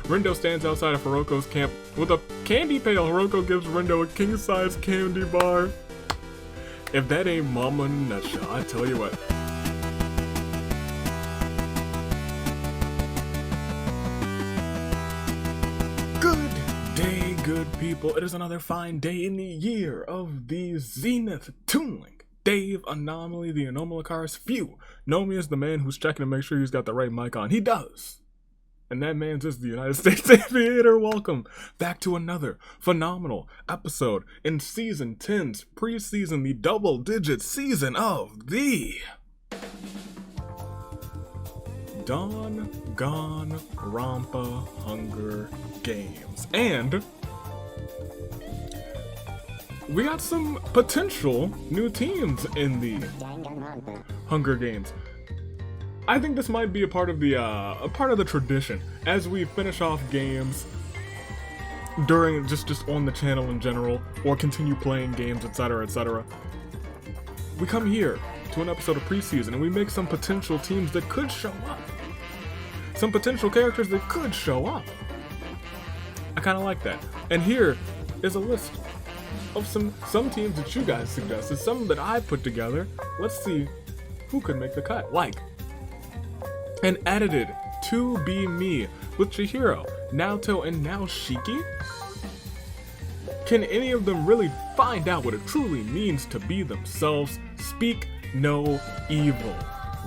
Rindo stands outside of Hiroko's camp with a candy pail. Hiroko gives Rindo a king-size candy bar. If that ain't mama in a nutshell, I tell you what. Good day, good people. It is another fine day in the year of the Zenith Toon Link. Dave Anomaly, the Anomalakars Few, know me as the man who's checking to make sure he's got the right mic on. He does. And that man's is the United States Aviator. Welcome back to another phenomenal episode in Season 10's preseason, the double-digit season of the Danganronpa Hunger Games. And we got some potential new teams in the Hunger Games. I think this might be a part of the tradition as we finish off games during just on the channel in general, or continue playing games, etc., etc. We come here to an episode of preseason and we make some potential teams that could show up, some potential characters that could show up. I kind of like that. And here is a list of some teams that you guys suggested, some that I put together. Let's see who could make the cut. Like an edited To Be Me with Chihiro, Naoto, and now Shiki? Can any of them really find out what it truly means to be themselves? Speak no evil.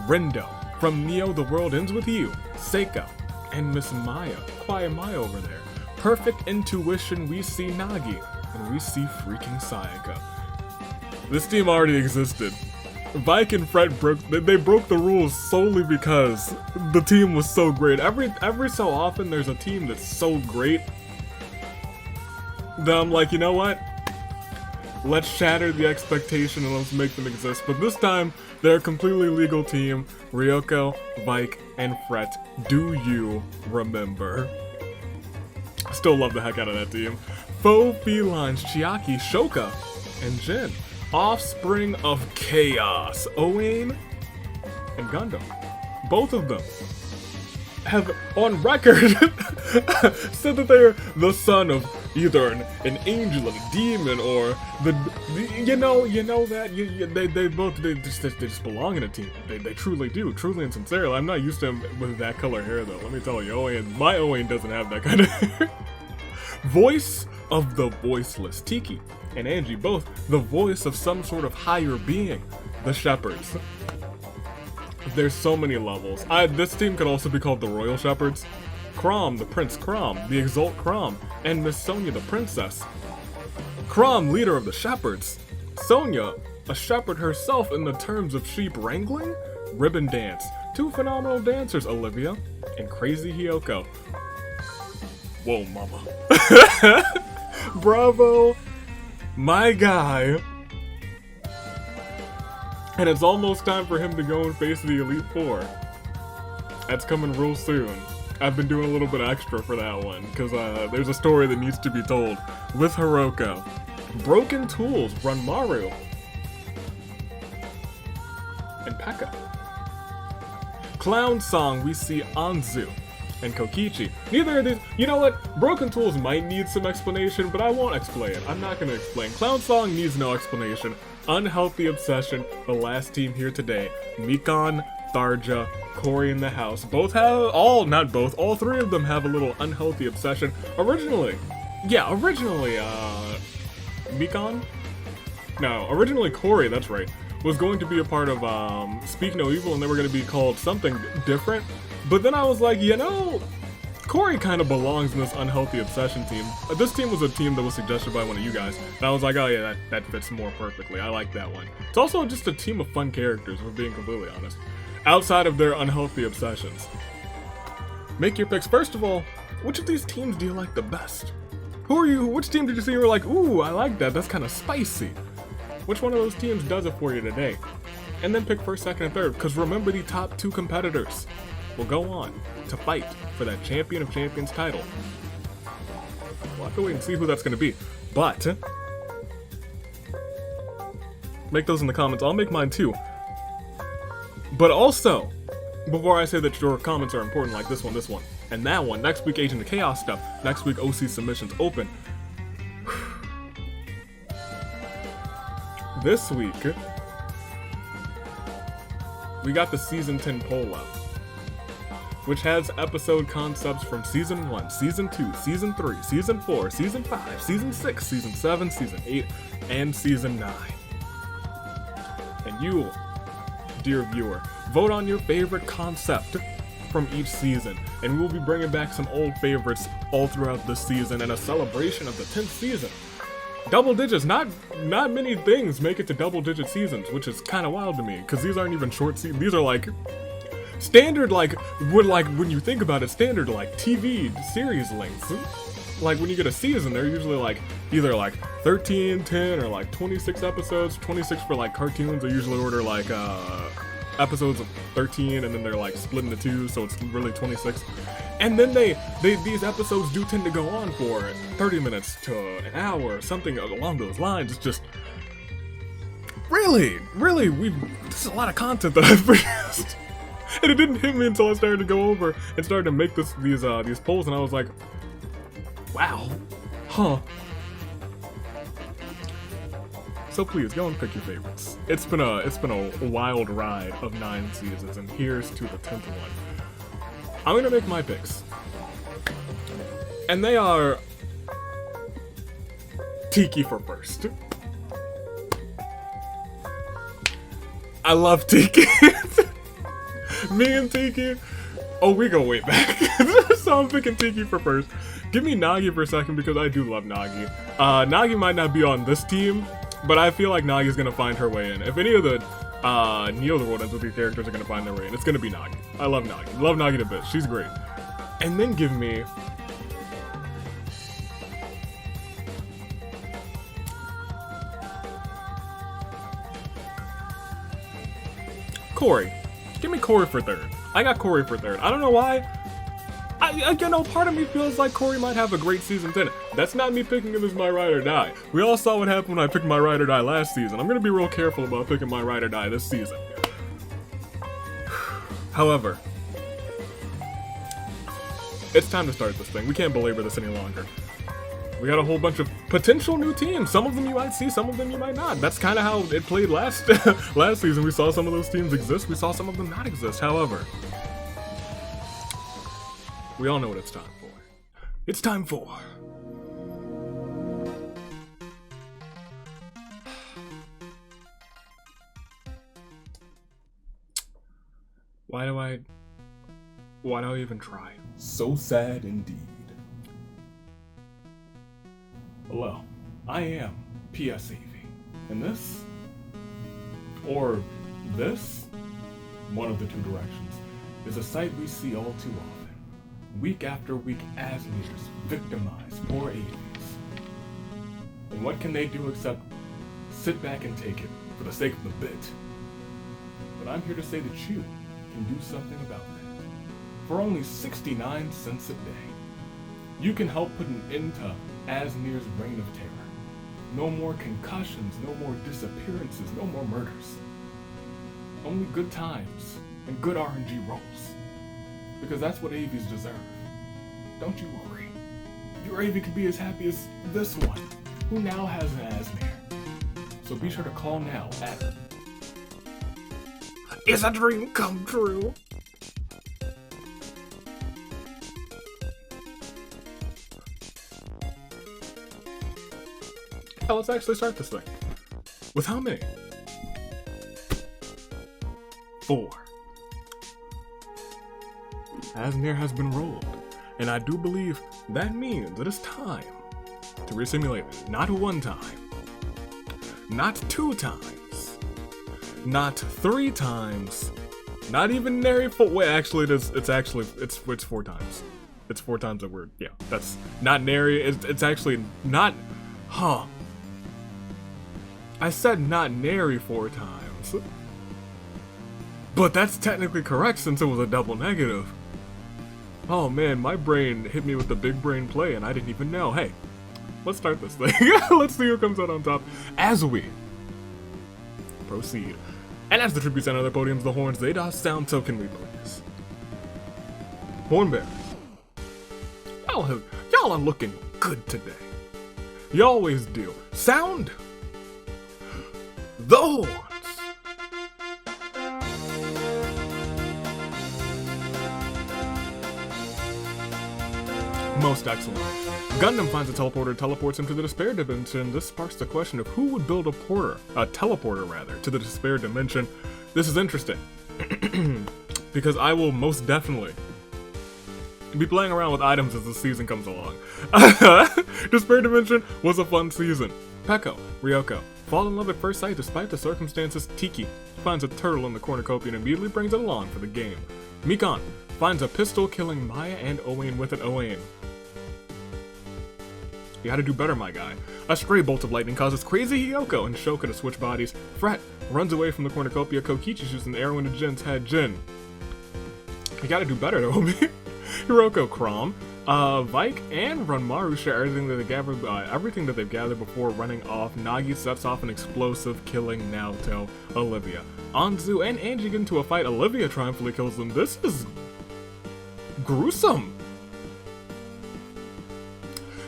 Rindo, from Neo The World Ends With You, Seiko, and Miss Maya, Quiet Maya over there. Perfect intuition, we see Nagi, and we see freaking Sayaka. This team already existed. Vike and Fred broke the rules solely because the team was so great. Every so often there's a team that's so great that I'm like, you know what? Let's shatter the expectation and let's make them exist. But this time, they're a completely legal team. Ryoko, Vike, and Fred. Do you remember? I still love the heck out of that team. Faux felines, Chiaki, Shoka, and Jin. Offspring of Chaos, Owain and Gundam. Both of them have, on record, said that they're the son of either an angel and a demon, or they just belong in a team. They truly do, truly and sincerely. I'm not used to him with that color hair though. Let me tell you, my Owain doesn't have that kind of hair. Voice of the voiceless, Tiki and Angie, both the voice of some sort of higher being, the Shepherds. There's so many levels. This team could also be called the Royal Shepherds. Chrom, the Prince Chrom, the Exalt Chrom, and Miss Sonia, the Princess. Chrom, leader of the Shepherds. Sonia, a shepherd herself in the terms of sheep wrangling. Ribbon Dance, two phenomenal dancers, Olivia and Crazy Hyoko. Whoa, mama. Bravo, my guy. And it's almost time for him to go and face the Elite Four. That's coming real soon. I've been doing a little bit extra for that one, because there's a story that needs to be told with Hiroko. Broken Tools, Ranmaru, and Pekka. Clown Song, we see Anzu and Kokichi. Neither of these, you know what? Broken Tools might need some explanation, but I won't explain it. I'm not gonna explain. Clown Song needs no explanation. Unhealthy Obsession, the last team here today. Mikan, Tharja, Corey in the house. All three of them have a little unhealthy obsession. Originally, Corey, that's right, was going to be a part of Speak No Evil, and they were going to be called something different. But then I was like, Corey kind of belongs in this unhealthy obsession team. This team was a team that was suggested by one of you guys, and I was like, oh yeah, that fits more perfectly. I like that one. It's also just a team of fun characters, if we're being completely honest, outside of their unhealthy obsessions. Make your picks. First of all, which of these teams do you like the best? Which team did you see you were like, ooh, I like that, that's kind of spicy? Which one of those teams does it for you today? And then pick first, second, and third, because remember, the top two competitors will go on to fight for that Champion of Champions title. We'll have to wait and see who that's going to be. But make those in the comments. I'll make mine too. But also, before I say that your comments are important, like this one, And that one, next week Agent of Chaos stuff, next week OC submissions open. This week, we got the Season 10 poll out, which has episode concepts from Season 1, Season 2, Season 3, Season 4, Season 5, Season 6, Season 7, Season 8, and Season 9. And you, dear viewer, vote on your favorite concept from each season, and we will be bringing back some old favorites all throughout the season in a celebration of the 10th season. Double digits, not many things make it to double digit seasons, which is kind of wild to me, because these aren't even short seasons. These are like standard, when you think about it, standard like TV series lengths. Like when you get a season, they're usually like either like 13, 10, or like 26 episodes. 26 for like cartoons. They usually order like episodes of 13, and then they're like split into two, so it's really 26. And then these episodes do tend to go on for 30 minutes to an hour, something along those lines. It's just really, this is a lot of content that I've produced. And it didn't hit me until I started to go over and started to make these polls, and I was like, wow, huh. So please go and pick your favorites. It's been a wild ride of 9 seasons, and here's to the 10th one. I'm gonna make my picks, and they are Tiki for first. I love Tiki. Me and Tiki, oh, we go way back. So I'm picking Tiki for first. Give me Nagi for a second, because I do love Nagi. Nagi might not be on this team, but I feel like Nagi's gonna find her way in. If any of the Neo the World Ends with these characters are gonna find their way in, it's gonna be Nagi. I love Nagi. Love Nagi to bits. She's great. And then give me Corey. Give me Corey for third. I got Corey for third. I don't know why. Part of me feels like Corey might have a great season 10. That's not me picking him as my ride or die. We all saw what happened when I picked my ride or die last season. I'm gonna be real careful about picking my ride or die this season. However, it's time to start this thing. We can't belabor this any longer. We got a whole bunch of potential new teams. Some of them you might see, some of them you might not. That's kind of how it played last season. We saw some of those teams exist. We saw some of them not exist. However, we all know what it's time for. It's time for Why do I even try? So sad indeed. Hello, I am PSAvi, and this, or this, one of the two directions, is a sight we see all too often. Week after week, Asmirs victimize poor AVs. And what can they do except sit back and take it for the sake of the bit? But I'm here to say that you can do something about that. For only 69 cents a day, you can help put an end to Asmir's reign of terror. No more concussions, no more disappearances, no more murders. Only good times and good RNG rolls. Because that's what AVs deserve. Don't you worry. Your AV could be as happy as this one, who now has an Asmir. So be sure to call now at It's a Dream Come True. Now let's actually start this thing. With how many? 4. Asmir has been rolled, and I do believe that means it is time to resimulate it. Not 1 time, not 2 times, not 3 times, not even nary 4. Wait, actually, it's 4 times. It's 4 times a word. Yeah, that's not nary. It's actually not. Huh. I said not nary 4 times. But that's technically correct since it was a double negative. Oh man, my brain hit me with the big brain play and I didn't even know. Hey, let's start this thing. Let's see who comes out on top as we proceed. And as the tributes and other podiums, the horns, they does sound, so can we please? Horn bearers, Y'all are looking good today. You always do. Sound the horns. Most excellent. Gundam finds a teleporter, teleports him to the Despair Dimension. This sparks the question of who would build a teleporter to the Despair Dimension. This is interesting. Because I will most definitely be playing around with items as the season comes along. Despair Dimension was a fun season. Peko, Ryoko, fall in love at first sight despite the circumstances. Tiki finds a turtle in the cornucopia and immediately brings it along for the game. Mikan finds a pistol, killing Maya and Owain with an Owain. You gotta do better, my guy. A stray bolt of lightning causes Crazy Hiyoko and Shoka to switch bodies. Fret runs away from the cornucopia. Kokichi shoots an arrow into Jin's head. Jin, you gotta do better, Obi. Hiroko, Chrom, Vike, and Ranmaru share everything that they've gathered before running off. Nagi sets off an explosive, killing Naoto, Olivia. Anzu and Angie get into a fight. Olivia triumphantly kills them. This is gruesome.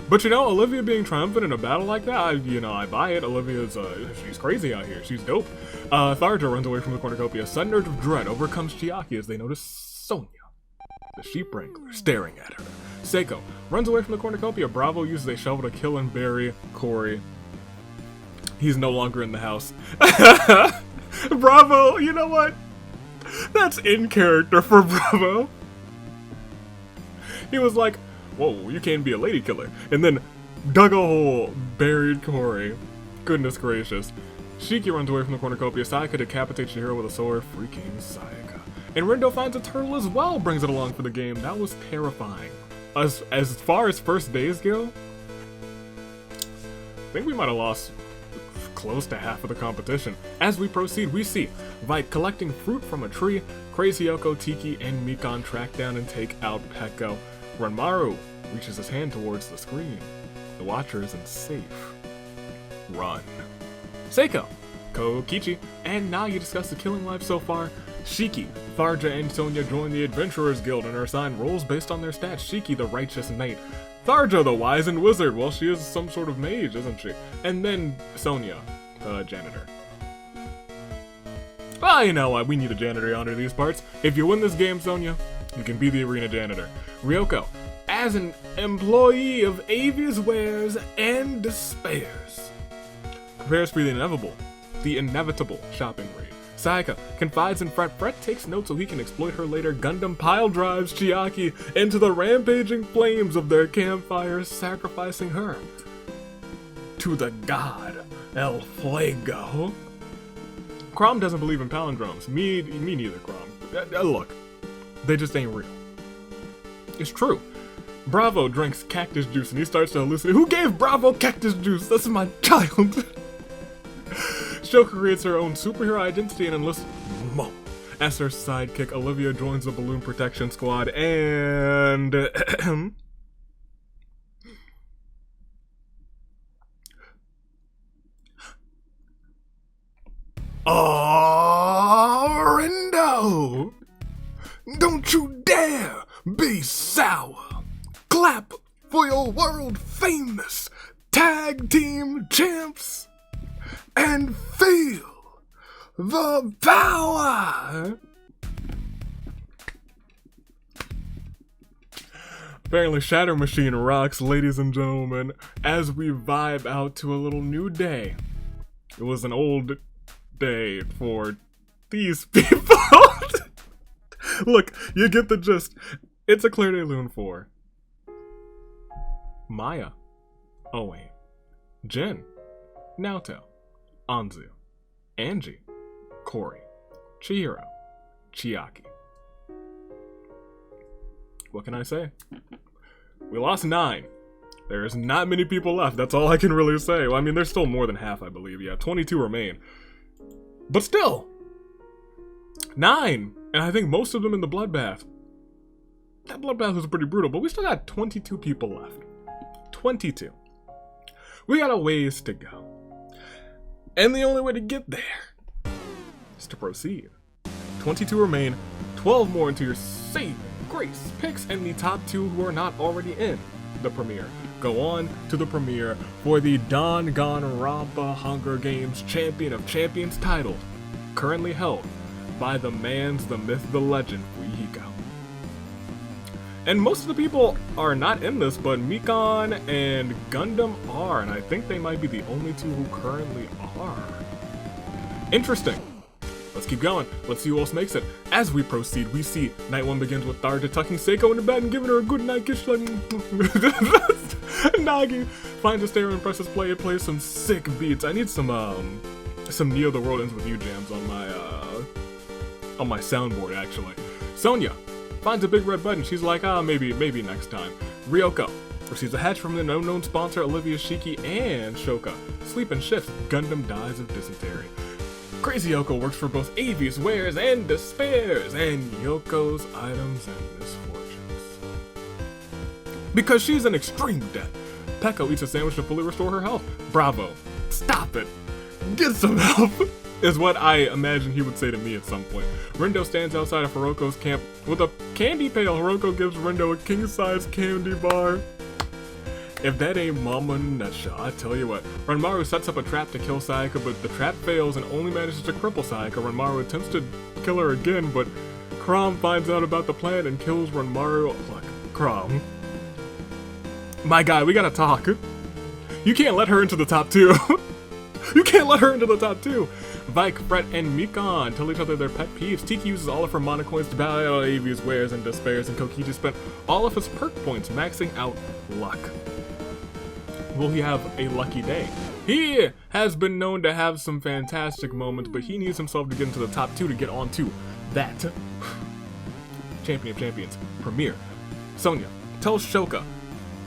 But you know, Olivia being triumphant in a battle like that, I buy it. Olivia's, she's crazy out here. She's dope. Tharja runs away from the cornucopia. Sudden urge of dread overcomes Chiaki as they notice Sonia, the sheep wrangler, staring at her. Seiko runs away from the cornucopia. Bravo uses a shovel to kill and bury Corey. He's no longer in the house. Bravo, you know what? That's in character for Bravo. He was like, whoa, you can't be a lady killer. And then dug a hole, buried Corey. Goodness gracious. Shiki runs away from the cornucopia. Sayaka decapitates the hero with a sword. Freaking Sayaka. And Rindo finds a turtle as well, brings it along for the game. That was terrifying. As far as first days go, I think we might have lost close to half of the competition. As we proceed, we see Vite collecting fruit from a tree. Crazy Yoko, Tiki, and Mikan track down and take out Peko. Ranmaru reaches his hand towards the screen. The Watcher isn't safe. Run. Seiko, Kokichi, and Nagi discuss the killing life so far. Shiki, Tharja, and Sonia join the Adventurers Guild and are assigned roles based on their stats. Shiki, the Righteous Knight. Tharja, the Wizened Wizard. Well, she is some sort of mage, isn't she? And then Sonia, Janitor. Well, you know what? We need a janitor under these parts. If you win this game, Sonia, you can be the arena janitor. Ryoko, as an employee of Avi's Wares and Despairs, prepares for the inevitable shopping raid. Sayaka confides in Fret. Fret takes notes so he can exploit her later. Gundam pile drives Chiaki into the rampaging flames of their campfires, sacrificing her to the god El Fuego. Chrom doesn't believe in palindromes. Me neither, Chrom. Look, they just ain't real. It's true. Bravo drinks cactus juice and he starts to hallucinate. Who gave Bravo cactus juice? That's my child. Shoka creates her own superhero identity and enlists Mo as her sidekick. Olivia joins the Balloon Protection Squad and... Oh, Rindo! Don't you dare be sour! Clap for your world famous tag team champs and feel the power! Apparently Shatter Machine rocks, ladies and gentlemen, as we vibe out to a little new day. It was an old day for these people. Look, you get the gist. It's a Claire de Lune 4. Maya, Owain, Jin, Naoto, Anzu, Angie, Corey, Chihiro, Chiaki. What can I say? We lost 9. There's not many people left. That's all I can really say. Well, I mean, there's still more than half, I believe. Yeah, 22 remain. But still, 9. And I think most of them in the bloodbath. That bloodbath was pretty brutal, but we still got 22 people left. 22. We got a ways to go. And the only way to get there is to proceed. 22 remain, 12 more into your saving Grace picks, and the top 2 who are not already in the premiere go on to the premiere for the Danganronpa Hunger Games Champion of Champions title, currently held by the man's, the myth, the legend, Fuyiko. And most of the people are not in this, but Mikan and Gundam are, and I think they might be the only 2 who currently are. Interesting. Let's keep going. Let's see who else makes it. As we proceed, we see night 1 begins with Tharja tucking Seiko into bed and giving her a good night kiss. Nagi finds a stereo and presses play. It plays some sick beats. I need some Neo the World Ends With You jams on my soundboard, actually. Sonya finds a big red button. She's like, maybe next time. Ryoko receives a hatch from an unknown sponsor, Olivia Shiki and Shoka. Sleep and shifts. Gundam dies of dysentery. Crazy Yoko works for both Avi's wares and despairs, and Yoko's items and misfortunes. Because she's an extreme death. Peko eats a sandwich to fully restore her health. Bravo. Stop it. Get some help. Is what I imagine he would say to me at some point. Rindo stands outside of Hiroko's camp with a candy pail. Hiroko gives Rindo a king-size candy bar. If that ain't mama in a nutshell, I tell you what. Ranmaru sets up a trap to kill Sayaka, but the trap fails and only manages to cripple Sayaka. Ranmaru attempts to kill her again, but Chrom finds out about the plan and kills Ranmaru. Look, Chrom. My guy, we gotta talk. You can't let her into the top 2. You can't let her into the top 2. Vike, Fret, and Mikan tell each other their pet peeves. Tiki uses all of her mana coins to buy out Avi's wares and despairs, and Kokichi spent all of his perk points maxing out luck. Will he have a lucky day? He has been known to have some fantastic moments, but he needs himself to get into the top 2 to get onto that Champion of Champions premiere. Sonya tells Shoka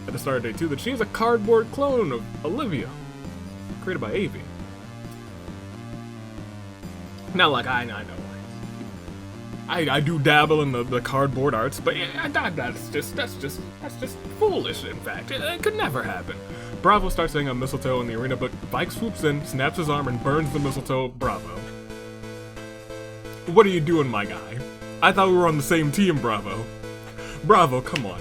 at the start of day 2 that she is a cardboard clone of Olivia, created by Avi. Now, like, I know. I do dabble in the cardboard arts, but that's just foolish, in fact. It could never happen. Bravo starts setting up mistletoe in the arena, but Vike swoops in, snaps his arm, and burns the mistletoe. Bravo. What are you doing, my guy? I thought we were on the same team, Bravo. Bravo, come on.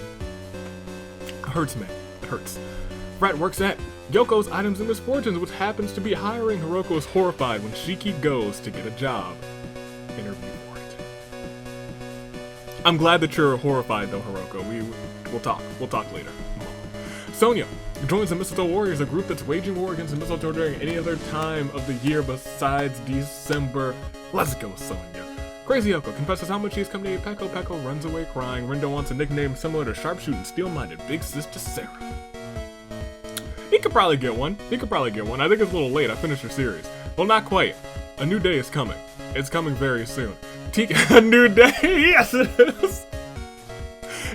It hurts, man. It hurts. Frat works at Yoko's Items and Misfortunes, which happens to be hiring. Hiroko is horrified when Shiki goes to get a job interview for it. I'm glad that you're horrified, though, Hiroko. We'll talk. We'll talk later. Sonya joins the Mistletoe Warriors, a group that's waging war against the mistletoe during any other time of the year besides December. Let's go, Sonya. Crazy Yoko confesses how much he's come to hate Peko. Peko runs away crying. Rindo wants a nickname similar to sharpshooting, steel-minded Big Sister Sarah. He could probably get one. I think it's a little late. I finished your series. Well, not quite. A new day is coming. It's coming very soon. A new day? Yes, it is.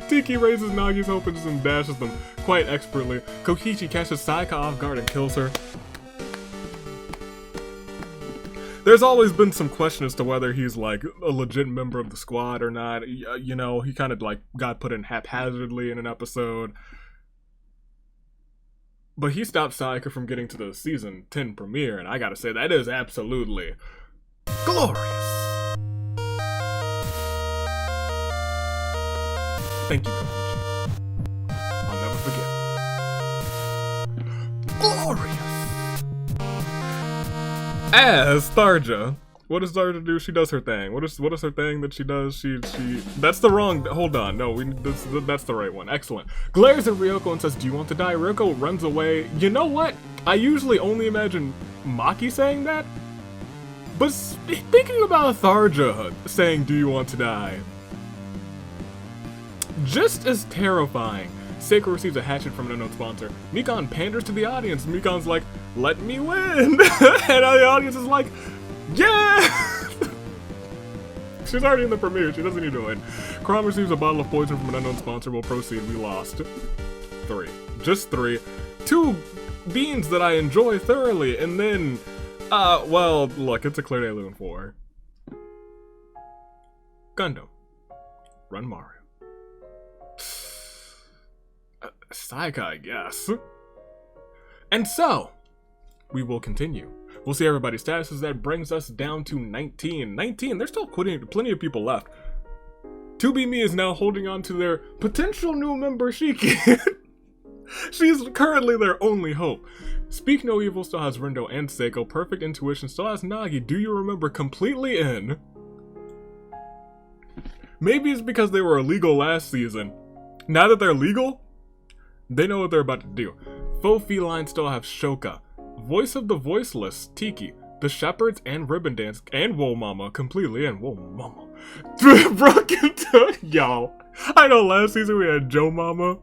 Tiki raises Nagi's hopes and dashes them quite expertly. Kokichi catches Sayaka off guard and kills her. There's always been some question as to whether he's like a legit member of the squad or not. You know, he kind of like got put in haphazardly in an episode. But he stopped Sayaka from getting to the season 10 premiere, and I gotta say, that is absolutely glorious. Thank you, Kokichi. I'll never forget. Glorious! As Tharja. What does Tharja do? She does her thing. What is her thing that she does? She that's the wrong, hold on, no, that's the right one. Excellent. Glares at Ryoko and says, do you want to die? Ryoko runs away. You know what? I usually only imagine Maki saying that, but speaking about Tharja saying, do you want to die? Just as terrifying. Seiko receives a hatchet from an unknown sponsor. Mikan panders to the audience. Mikan's like, let me win. And the audience is like, yeah! She's already in the premiere, she doesn't need to win. Chrom receives a bottle of poison from an unknown sponsor. We'll proceed, we lost. 3. Just 3. 2 beans that I enjoy thoroughly, and then, well, look, it's a clear day living 4. Gundam. Ranmaru. Sayaka, I guess. And so, we will continue. We'll see everybody's statuses. That brings us down to 19. 19, there's still plenty of people left. To Be Me is now holding on to their potential new member, Shiki. She's currently their only hope. Speak No Evil still has Rindo and Seiko. Perfect Intuition still has Nagi. Do You Remember completely in. Maybe it's because they were illegal last season. Now that they're legal, they know what they're about to do. Faux Feline still have Shoka. Voice of the Voiceless, Tiki. The Shepherds and Ribbon Dance and Whoa Mama completely in. Whoa Mama. Broken Yo. I know last season we had Joe Mama.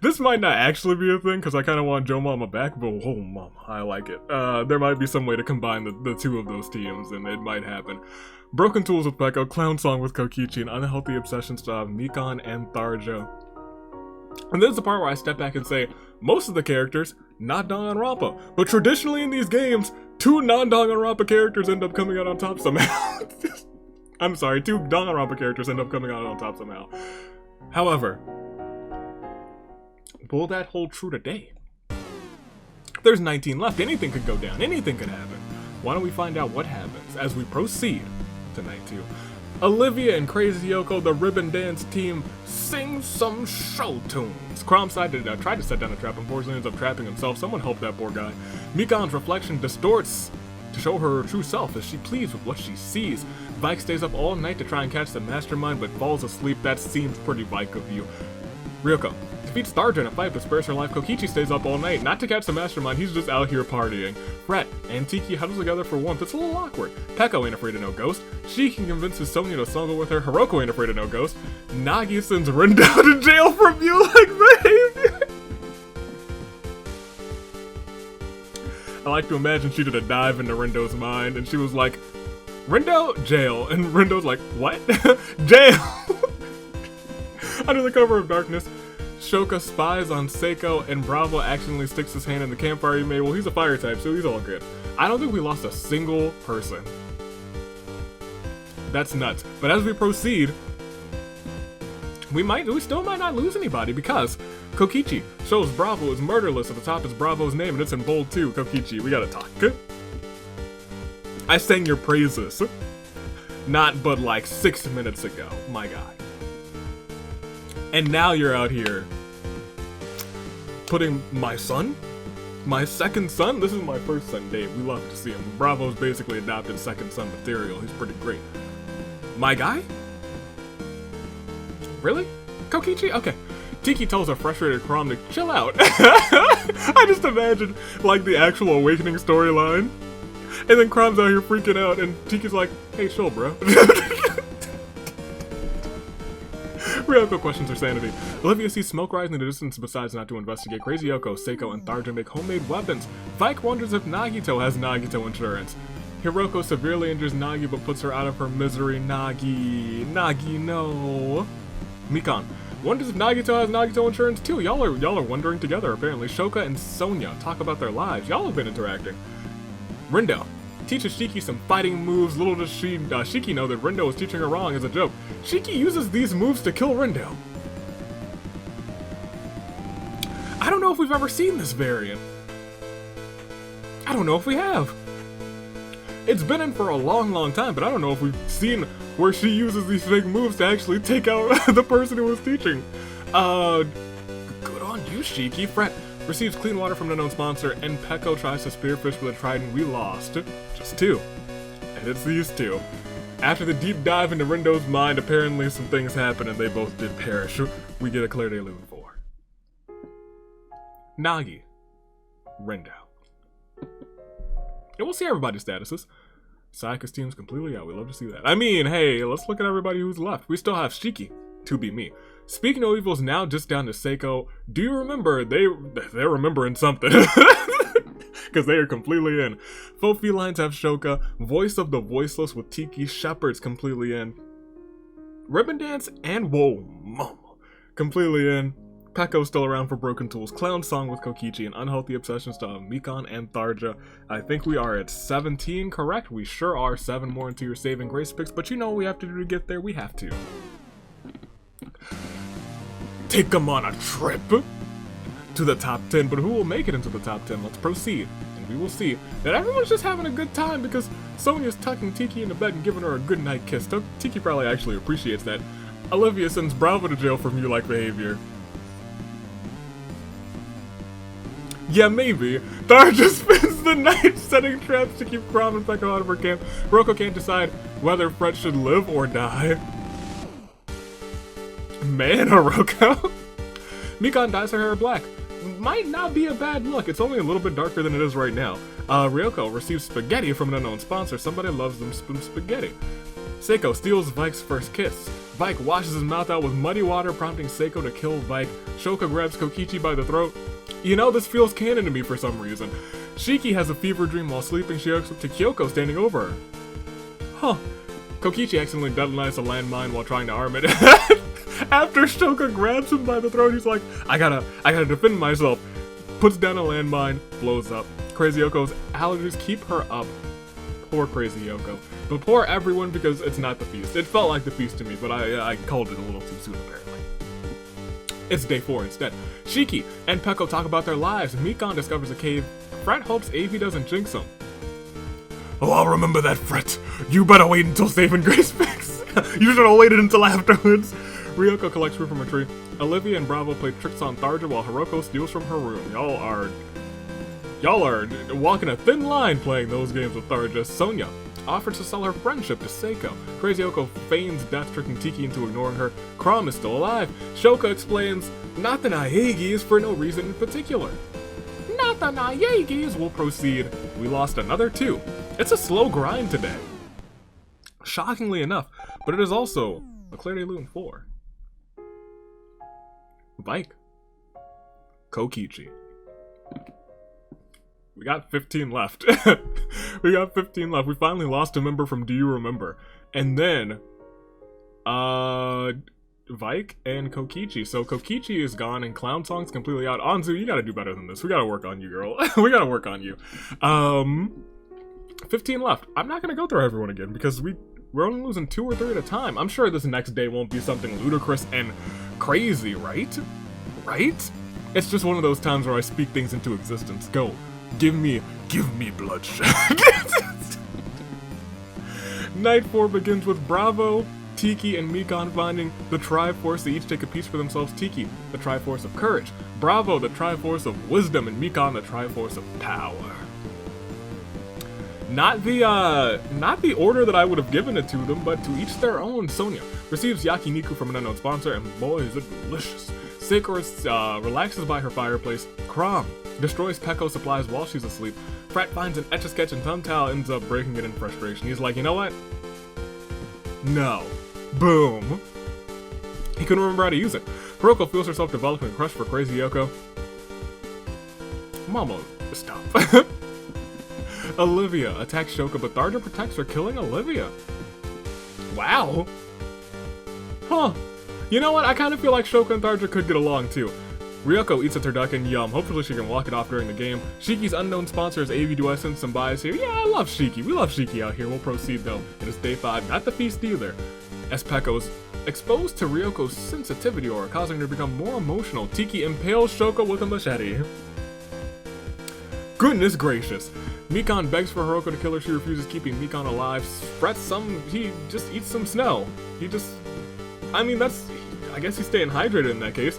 This might not actually be a thing because I kind of want Joe Mama back, but Whoa Mama, I like it. There might be some way to combine the two of those teams and it might happen. Broken Tools with Peko, Clown Song with Kokichi, and Unhealthy Obsessions to have Mikan and Tharja. And this is the part where I step back and say, most of the characters, not Danganronpa. But traditionally in these games, 2 non-Danganronpa characters end up coming out on top somehow. I'm sorry, 2 Danganronpa characters end up coming out on top somehow. However, will that hold true today? There's 19 left, anything could go down, anything could happen. Why don't we find out what happens as we proceed to night 2. Olivia and Crazy Yoko, the Ribbon Dance team, sing some show tunes. Chrom tried to set down a trap, unfortunately ends up trapping himself. Someone help that poor guy. Mikan's reflection distorts to show her true self as she pleads with what she sees. Vike stays up all night to try and catch the mastermind, but falls asleep. That seems pretty Vike of you. Ryoko defeats Tharja in a fight but spares her life. Kokichi stays up all night, not to catch the mastermind, he's just out here partying. Fret and Tiki huddle together for warmth. It's a little awkward. Peko ain't afraid of no ghost. Shiki convinces Sonya to snuggle with her. Hiroko ain't afraid of no ghost. Nagi sends Rindo to jail for Mew-like behavior. I like to imagine she did a dive into Rindo's mind and she was like, Rindo, jail. And Rindo's like, what? Jail. Under the cover of darkness, Shoka spies on Seiko and Bravo accidentally sticks his hand in the campfire he made. Well, he's a fire type, so he's all good. I don't think we lost a single person. That's nuts. But as we proceed, we still might not lose anybody because Kokichi shows Bravo is murderless. At the top is Bravo's name and it's in bold too. Kokichi, we gotta talk. I sang your praises. Not but like 6 minutes ago, my guy. And now you're out here putting my son? My second son? This is my first son, Dave. We love to see him. Bravo's basically adopted second son material. He's pretty great. My guy? Really? Kokichi? Okay. Tiki tells a frustrated Chrom to chill out. I just imagine, like, the actual awakening storyline. And then Chrom's out here freaking out, and Tiki's like, hey, chill, bro. Ryoko questions her sanity. Olivia sees smoke rising in the distance and decides not to investigate. Crazy Yoko, Seiko, and Tharja make homemade weapons. Vike wonders if Nagito has Nagito insurance. Hiroko severely injures Nagi but puts her out of her misery. Nagi, no. Mikan wonders if Nagito has Nagito insurance too. Y'all are wondering together apparently. Shoka and Sonya talk about their lives. Y'all have been interacting. Rindo teaches Shiki some fighting moves. Little does Shiki know that Rindo is teaching her wrong as a joke. Shiki uses these moves to kill Rindo. I don't know if we've ever seen this variant. I don't know if we have. It's been in for a long time, but I don't know if we've seen where she uses these fake moves to actually take out the person who was teaching. Good on you, Shiki. Fret receives clean water from the known sponsor, and Peko tries to spearfish with a trident. We lost. Just 2. And it's these 2. After the deep dive into Rindo's mind, apparently some things happen and they both did perish. We get a clear day living for. Nagi. Rindo. And we'll see everybody's statuses. Sayaka's team's completely out. We love to see that. I mean, hey, let's look at everybody who's left. We still have Shiki. To be me. Speak No Evil's now just down to Seiko. Do you remember? They're remembering something. Because they are completely in. Faux felines have Shoka. Voice of the Voiceless with Tiki. Shepherds completely in. Ribbon Dance and Whoa Mama completely in. Peko still around for Broken Tools. Clown Song with Kokichi and Unhealthy Obsessions to Mikan and Tharja. I think we are at 17, correct? We sure are. 7 more into your saving grace picks, but you know what we have to do to get there? We have to take them on a trip to the top 10, but who will make it into the top 10? Let's proceed. and we will see that everyone's just having a good time because Sonya's tucking Tiki into bed and giving her a goodnight kiss. Tiki probably actually appreciates that. Olivia sends Bravo to jail for Mew-like behavior. Yeah, maybe. Tharja spends the night setting traps to keep Chrom and Peko out of her camp. Hiroko can't decide whether Fret should live or die. Man, Hiroko. Mikan dyes her hair black. Might not be a bad look. It's only a little bit darker than it is right now. Ryoko receives spaghetti from an unknown sponsor. Somebody loves them spaghetti. Seiko steals Vike's first kiss. Vike washes his mouth out with muddy water, prompting Seiko to kill Vike. Shoka grabs Kokichi by the throat. You know, this feels canon to me for some reason. Shiki has a fever dream while sleeping. She looks up to Kyoko standing over her. Huh. Kokichi accidentally detonates a landmine while trying to arm it. After Shoka grabs him by the throat, he's like, I gotta defend myself. Puts down a landmine, blows up. Crazy Yoko's allergies keep her up. Poor Crazy Yoko. But poor everyone because it's not the feast. It felt like the feast to me, but I called it a little too soon apparently. It's day 4 instead. Shiki and Peko talk about their lives. Mikan discovers a cave. Fret hopes Avi doesn't jinx him. Oh, I'll remember that, Fret. You better wait until Saving Grace fix. You should have waited until afterwards. Ryoko collects fruit from a tree. Olivia and Bravo play tricks on Tharja while Hiroko steals from her room. Y'all are walking a thin line playing those games with Tharja. Sonya offers to sell her friendship to Seiko. Crazy Yoko feigns death, tricking Tiki into ignoring her. Chrom is still alive. Shoka explains, not the Naegis for no reason in particular. Not the Naegis will proceed. We lost another 2. It's a slow grind today. Shockingly enough, but it is also a Claire de Lune 4. Vike. Kokichi. We got 15 left. We got 15 left. We finally lost a member from Do You Remember? And then, Vike and Kokichi. So Kokichi is gone and Clown Song's completely out. Anzu, you gotta do better than this. We gotta work on you, girl. We gotta work on you. 15 left. I'm not gonna go through everyone again because we're only losing 2 or 3 at a time. I'm sure this next day won't be something ludicrous and crazy, right? Right? It's just one of those times where I speak things into existence. Go. Give me bloodshed. Night 4 begins with Bravo, Tiki, and Mikan finding the Triforce. They each take a piece for themselves. Tiki, the Triforce of courage. Bravo, the Triforce of wisdom. And Mikan, the Triforce of power. Not the order that I would have given it to them, but to each their own. Sonya receives yakiniku from an unknown sponsor, and boy, is it delicious. Seiko relaxes by her fireplace. Chrom destroys Peko's supplies while she's asleep. Fret finds an Etch-a-Sketch and Thumbtail ends up breaking it in frustration. He's like, you know what? No. Boom. He couldn't remember how to use it. Hiroko feels herself developing a crush for Crazy Yoko. Mama, stop. Olivia attacks Shoka, but Tharja protects her, killing Olivia. Wow. Huh. You know what? I kind of feel like Shoka and Tharja could get along too. Ryoko eats a turducken, yum. Hopefully she can walk it off during the game. Shiki's unknown sponsor is Avi. Do I sense some bias here? Yeah, I love Shiki. We love Shiki out here. We'll proceed though. It is day 5, not the feast either. As Peko is exposed to Ryoko's sensitivity aura, causing her to become more emotional. Tiki impales Shoka with a machete. Goodness gracious. Mikan begs for Hiroko to kill her. She refuses, keeping Mikan alive. He just eats some snow. I guess he's staying hydrated in that case.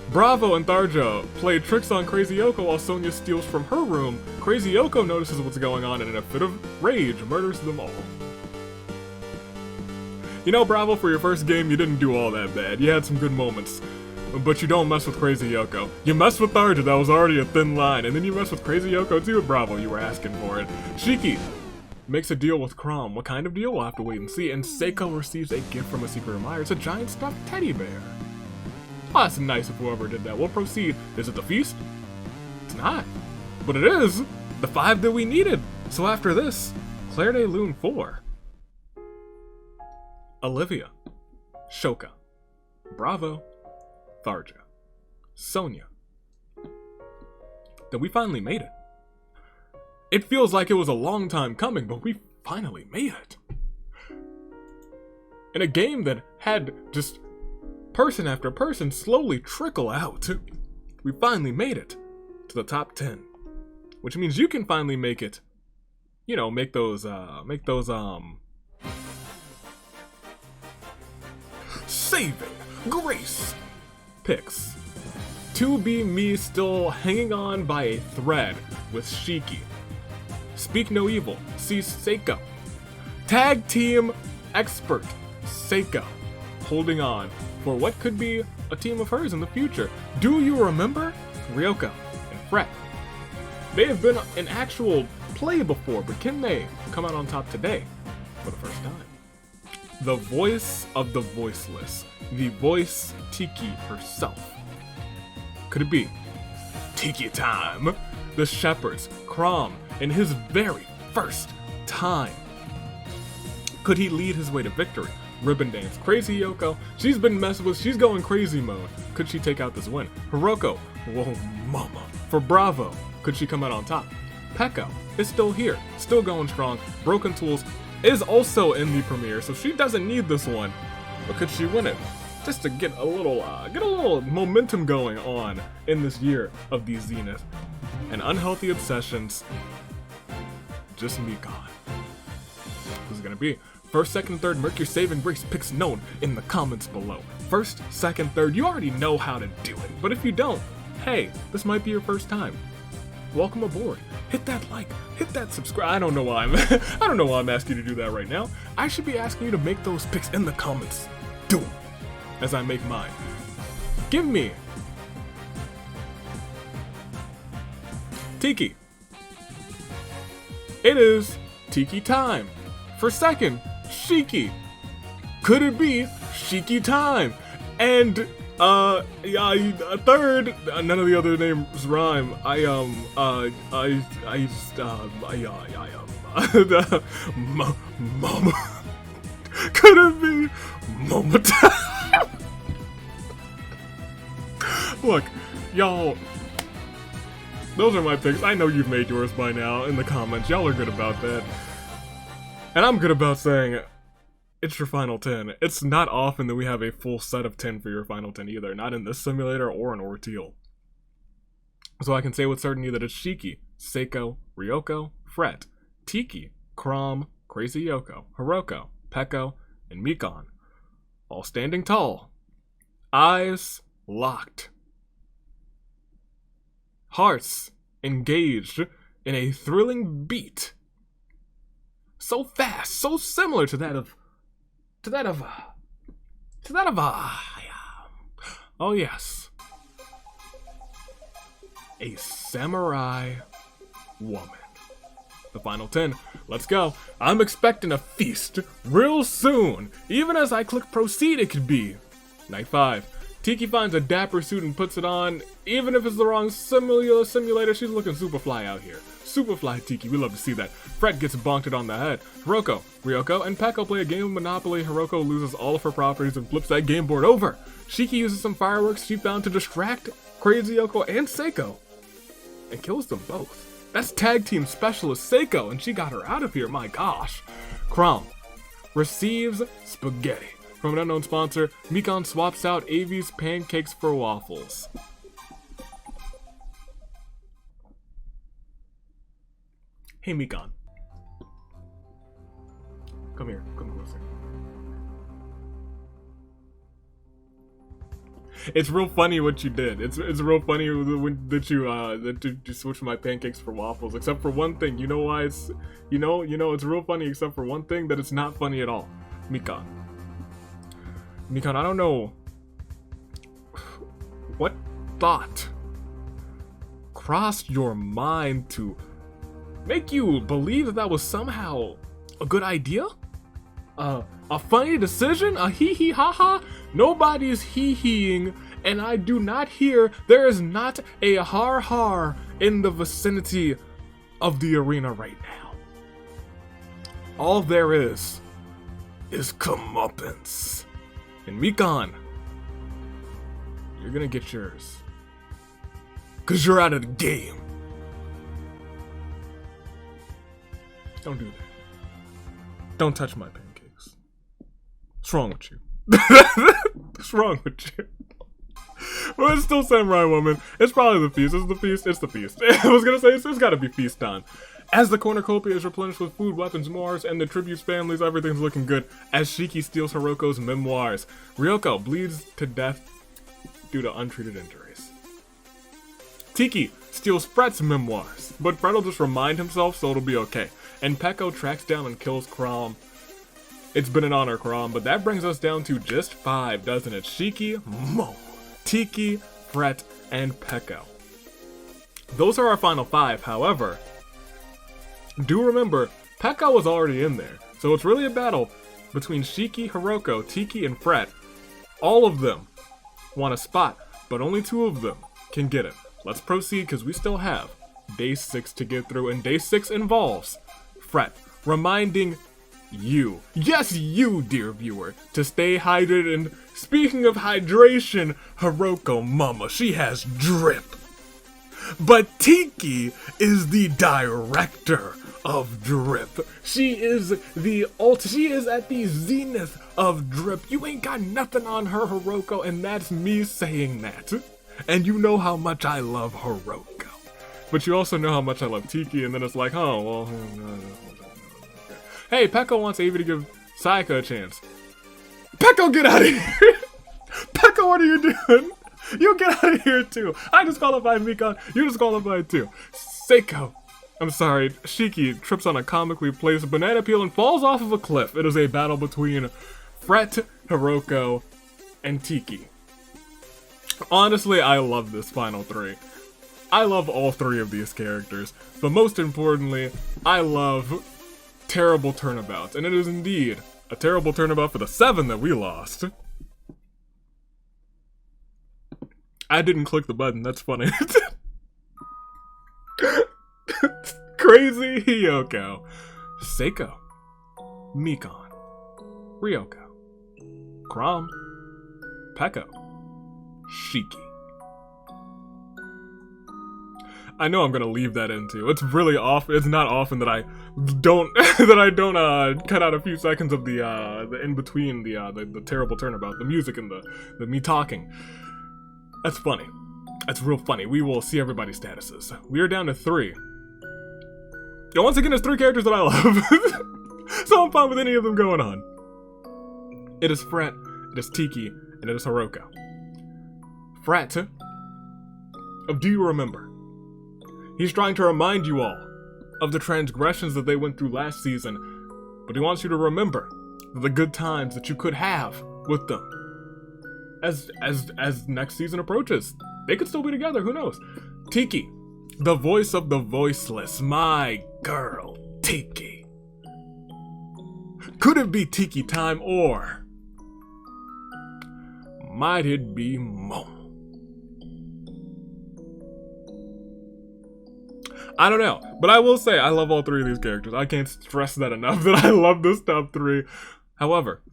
Bravo and Tharja play tricks on Crazy Yoko while Sonya steals from her room. Crazy Yoko notices what's going on and in a fit of rage murders them all. You know, Bravo, for your first game, you didn't do all that bad. You had some good moments. But you don't mess with Crazy Yoko. You mess with Tharja, that was already a thin line, and then you mess with Crazy Yoko too. Bravo, you were asking for it. Shiki makes a deal with Chrom. What kind of deal? We'll have to wait and see. And Seiko receives a gift from a secret admirer. It's a giant stuffed teddy bear. Oh, that's nice of whoever did that. We'll proceed. Is it the feast? It's not. But it is the 5 that we needed. So after this, Claire de Lune 4. Olivia. Shoka. Bravo. Tharja. Sonya. Then we finally made it. It feels like it was a long time coming, but we finally made it. In a game that had just person after person slowly trickle out, we finally made it to the top 10. which means you can finally make it, you know, make those saving grace picks. To be me still hanging on by a thread with Shiki. Speak no evil, see Seiko. Tag team expert, Seiko. Holding on for what could be a team of hers in the future. Do you remember? Ryoko and Fret. They have been in actual play before, but can they come out on top today for the first time? The voice of the voiceless. The voice Tiki herself. Could it be Tiki time? The Shepherds, Chrom, in his very first time. Could he lead his way to victory? Ribbon Dance, Crazy Yoko, she's been messed with, she's going crazy mode. Could she take out this win? Hiroko, whoa mama. For Bravo, could she come out on top? Pekko is still here, still going strong. Broken Tools is also in the premiere, so she doesn't need this one. But could she win it? Just to get a little momentum going on in this year of the Zenith. And Unhealthy Obsessions, just me gone. Who's it gonna be? First, second, third, mark your saving grace picks known in the comments below. First, second, third, you already know how to do it. But if you don't, hey, this might be your first time. Welcome aboard. Hit that like, hit that subscribe. I don't know why I'm asking you to do that right now. I should be asking you to make those picks in the comments. Do them as I make mine. Give me Tiki. It is Tiki time. For second, Shiki. Could it be Shiki time? And third, none of the other names rhyme. Mama. Could it be Mama time? Look, y'all, those are my picks. I know you've made yours by now in the comments. Y'all are good about that. And I'm good about saying, it's your final 10. It's not often that we have a full set of 10 for your final 10 either. Not in this simulator or in Orteal. So I can say with certainty that it's Shiki, Seiko, Ryoko, Fret, Tiki, Chrom, Crazy Yoko, Hiroko, Pekko, and Mikon. All standing tall. Eyes locked. Hearts engaged in a thrilling beat. So fast, so similar to that of oh yes, a samurai woman. The final 10, let's go. I'm expecting a feast real soon. Even as I click proceed, it could be night 5. Tiki finds a dapper suit and puts it on. Even if it's the wrong simulator, she's looking super fly out here. Super fly Tiki, we love to see that. Fret gets bonked on the head. Hiroko, Ryoko, and Pekko play a game of Monopoly. Hiroko loses all of her properties and flips that game board over. Shiki uses some fireworks she found to distract Crazy Yoko and Seiko, and kills them both. That's tag team specialist Seiko, and she got her out of here, my gosh. Chrom receives spaghetti. From an unknown sponsor, Mikon swaps out Avi's pancakes for waffles. Hey Mikon. Come here, come closer. It's real funny what you did. It's real funny that you switched my pancakes for waffles. Except for one thing. You know why it's it's real funny except for one thing, that it's not funny at all. Mikon, I don't know what thought crossed your mind to make you believe that was somehow a good idea? A funny decision? A hee-hee ha-ha? Nobody's hee-heeing, and I do not hear, there is not a har-har in the vicinity of the arena right now. All there is comeuppance. And Mikon, you're gonna get yours. 'Cause you're out of the game. Don't do that. Don't touch my pancakes. What's wrong with you? What's wrong with you? Well, it's still Samurai Woman. It's probably the feast. It's the feast. It's the feast. I was gonna say, it's gotta be feast time. As the cornucopia is replenished with food, weapons, memoirs, and the tribute's families, everything's looking good. As Shiki steals Hiroko's memoirs, Ryoko bleeds to death due to untreated injuries. Tiki steals Fret's memoirs, but Fret will just remind himself, so it'll be okay. And Peko tracks down and kills Chrom. It's been an honor, Chrom, but that brings us down to just 5, doesn't it? Shiki, Mo, Tiki, Fret, and Peko. Those are our final 5, however, do remember, Peko was already in there, so it's really a battle between Shiki, Hiroko, Tiki, and Fret. All of them want a spot, but only 2 of them can get it. Let's proceed, because we still have Day 6 to get through, and Day 6 involves Fret reminding you, yes you, dear viewer, to stay hydrated. And speaking of hydration, Hiroko mama, she has drip. But Tiki is the director of drip. She is at the zenith of drip. You ain't got nothing on her, Hiroko, and that's me saying that. And you know how much I love Hiroko. But you also know how much I love Tiki, and then it's like, oh, well, hey, Peko wants Avi to give Sayaka a chance. Peko, get out of here! Peko, what are you doing? You get out of here too. I disqualified Mikon. You disqualified too. Shiki trips on a comically placed banana peel and falls off of a cliff. It is a battle between Fret, Hiroko, and Tiki. Honestly, I love this final 3. I love all 3 of these characters, but most importantly, I love terrible turnabouts, and it is indeed a terrible turnabout for the 7 that we lost. I didn't click the button, that's funny. Crazy Hiyoko, Seiko, Mikon, Ryoko, Chrom, Peko, Shiki. I know I'm gonna leave that in too. It's really off. It's not often that I don't cut out a few seconds of the in between the terrible turnabout, the music and the me talking. That's funny. That's real funny. We will see everybody's statuses. We are down to 3. And once again, there's 3 characters that I love, so I'm fine with any of them going on. It is Fret, it is Tiki, and it is Hiroko. Fret, of Do You Remember? He's trying to remind you all of the transgressions that they went through last season, but he wants you to remember the good times that you could have with them. As next season approaches, they could still be together, who knows? Tiki, the voice of the voiceless, my girl, Tiki. Could it be Tiki time, or might it be Mo? I don't know, but I will say I love all 3 of these characters. I can't stress that enough, that I love this top 3. However,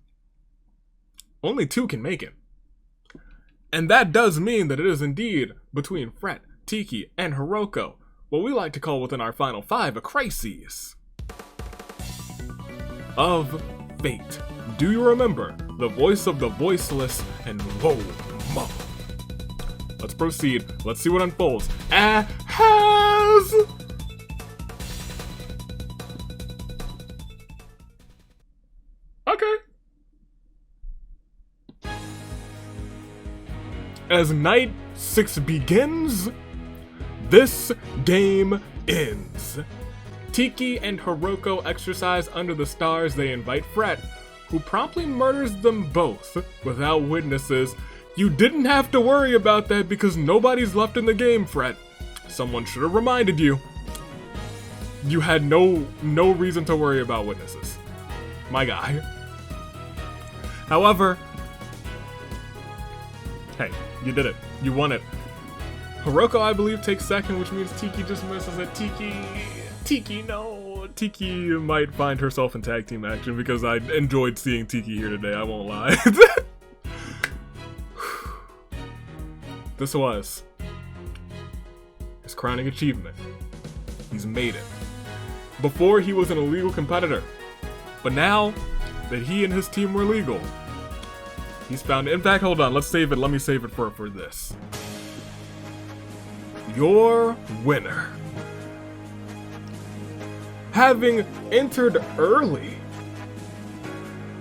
only 2 can make it. And that does mean that it is indeed between Fret, Tiki, and Hiroko, what we like to call within our final 5 a crisis of fate. Do you remember the voice of the voiceless and whoa, Mo? Let's proceed. Let's see what unfolds. Okay. As night 6 begins, this game ends. Tiki and Hiroko exercise under the stars. They invite Fret, who promptly murders them both without witnesses. You didn't have to worry about that because nobody's left in the game, Fret. Someone should have reminded you. You had no reason to worry about witnesses. My guy. However, hey, you did it. You won it. Hiroko, I believe, takes second, which means Tiki just misses it. Tiki, no. Tiki might find herself in tag team action because I enjoyed seeing Tiki here today, I won't lie. This was his crowning achievement. He's made it. Before, he was an illegal competitor, but now that he and his team were legal, he's found. In fact, hold on, let's save it. Let me save it for this. your winner. Having entered early,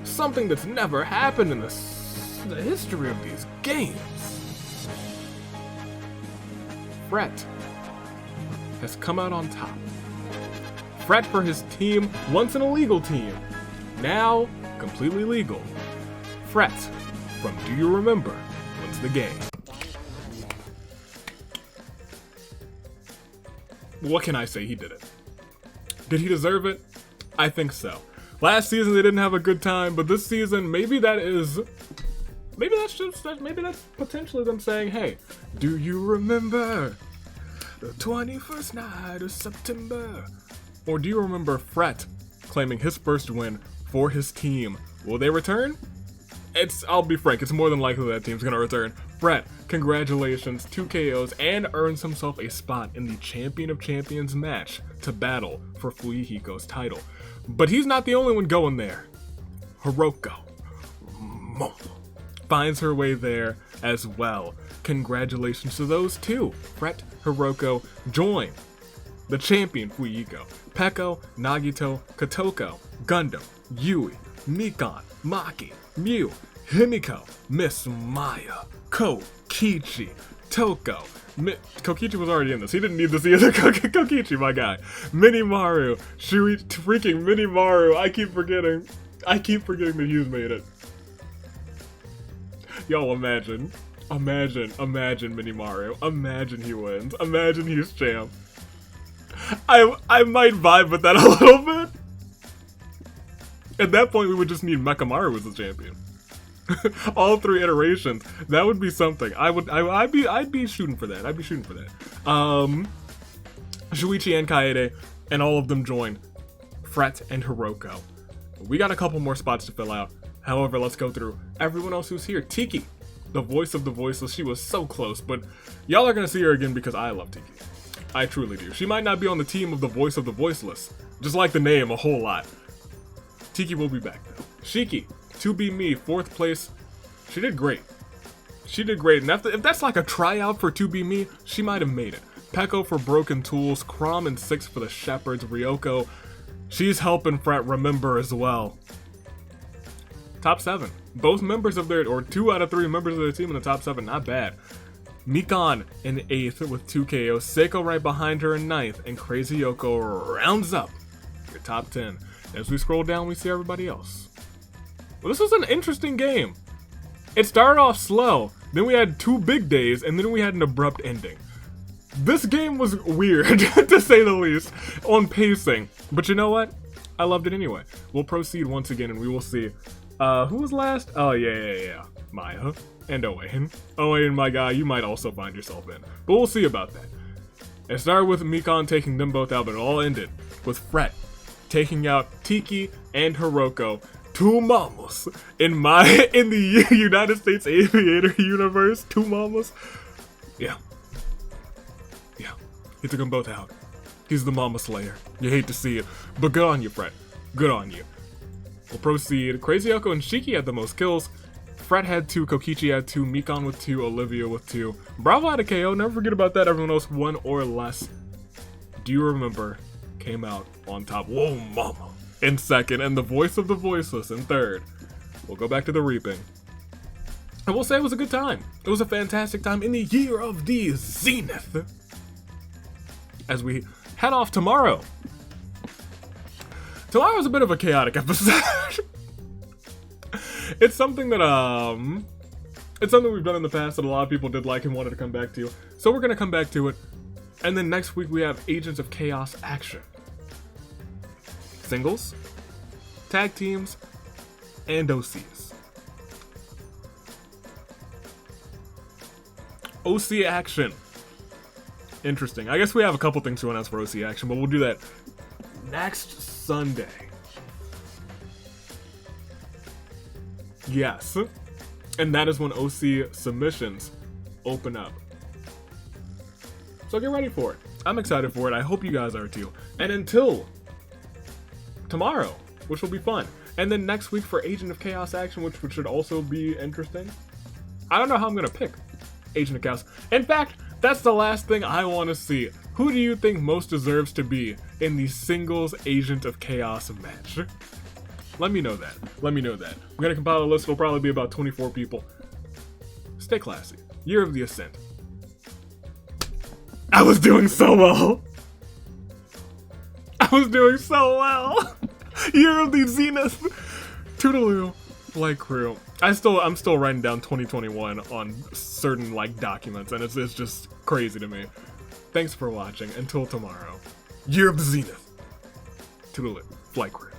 something that's never happened in the history of these games, Fret has come out on top. Fret for his team, once an illegal team, now completely legal. Fret from Do You Remember wins the game. What can I say? He did it. Did he deserve it? I think so. Last season they didn't have a good time, but this season maybe that's potentially them saying, hey, do you remember the 21st night of September? Or do you remember Fret claiming his first win for his team? Will they return? I'll be frank, it's more than likely that team's gonna return. Fret, congratulations, 2 KOs, and earns himself a spot in the Champion of Champions match to battle for Fuyuhiko's title. But he's not the only one going there. Hiroko finds her way there as well. Congratulations to those two. Fret, Hiroko join the champion Fuyuhiko. Peko, Nagito, Kotoko, Gundam, Yui, Mikan, Maki, Mew, Himiko, Miss Maya, Kokichi, Toko. Kokichi was already in this. He didn't need to see other Kokichi, my guy. Minimaru, freaking Minimaru. I keep forgetting that he's made it. Yo, imagine Minimaru. Imagine he wins. Imagine he's champ. I might vibe with that a little bit. At that point, we would just need Mekamaru as the champion. All 3 iterations. That would be something. I'd be shooting for that. Shuichi and Kaede and all of them join Fret and Hiroko. We got a couple more spots to fill out. However, let's go through everyone else who's here. Tiki, the voice of the voiceless. She was so close, but y'all are gonna see her again because I love Tiki. I truly do. She might not be on the team of the voice of the voiceless, just like the name a whole lot. Tiki will be back though. Shiki, To Be Me, 4th place. She did great. And if that's like a tryout for To Be Me, she might have made it. Peko for Broken Tools, Chrom in 6th for the Shepherds, Ryoko, she's helping Fret remember as well. Top 7. Both members of their, or 2 out of 3 members of their team in the top 7, not bad. Mikan in 8th with 2 KOs, Seiko right behind her in 9th, and Crazy Yoko rounds up your top 10. As we scroll down, we see everybody else. Well, this was an interesting game. It started off slow, then we had 2 big days, and then we had an abrupt ending. This game was weird, to say the least, on pacing. But you know what? I loved it anyway. We'll proceed once again, and we will see. Who was last? Oh, yeah. Maya and Owain. Owain, my guy, you might also find yourself in. But we'll see about that. It started with Mikan taking them both out, but it all ended with Fret taking out Tiki and Hiroko. 2 mamas in the United States Aviator universe. 2 mamas. Yeah. He took them both out. He's the mama slayer. You hate to see it, but good on you, Fret. Good on you. We'll proceed. Crazy Yoko and Shiki had the most kills. Fret had 2, Kokichi had 2, Mikan with 2, Olivia with 2. Bravo had a KO, never forget about that. Everyone else 1 or less. Do You Remember came out on top. Whoa, mama. In 2nd, and the voice of the voiceless in 3rd. We'll go back to the reaping. And we'll say it was a good time. It was a fantastic time in the year of the Zenith. As we head off tomorrow. Tomorrow's a bit of a chaotic episode. It's something that, it's something we've done in the past that a lot of people did like and wanted to come back to. So we're gonna come back to it. And then next week we have Agents of Chaos action. Singles, tag teams, and OCs. OC action. Interesting. I guess we have a couple things to announce for OC action, but we'll do that next Sunday. Yes. And that is when OC submissions open up. So get ready for it. I'm excited for it. I hope you guys are too. And until tomorrow, which will be fun. And then next week for Agent of Chaos action, which should also be interesting. I don't know how I'm going to pick Agent of Chaos. In fact, That's the last thing I want to see. Who do you think most deserves to be in the singles Agent of Chaos match? Let me know that. Let me know that. I'm gonna compile a list. It'll probably be about 24 people. Stay classy. Year of the Ascent. I was doing so well. I was doing so well. Year of the Zenith. Toodaloo. Flight crew. I'm still writing down 2021 on certain like documents, and it's just crazy to me. Thanks for watching. Until tomorrow. Year of the Zenith. Toodaloo. Flight crew.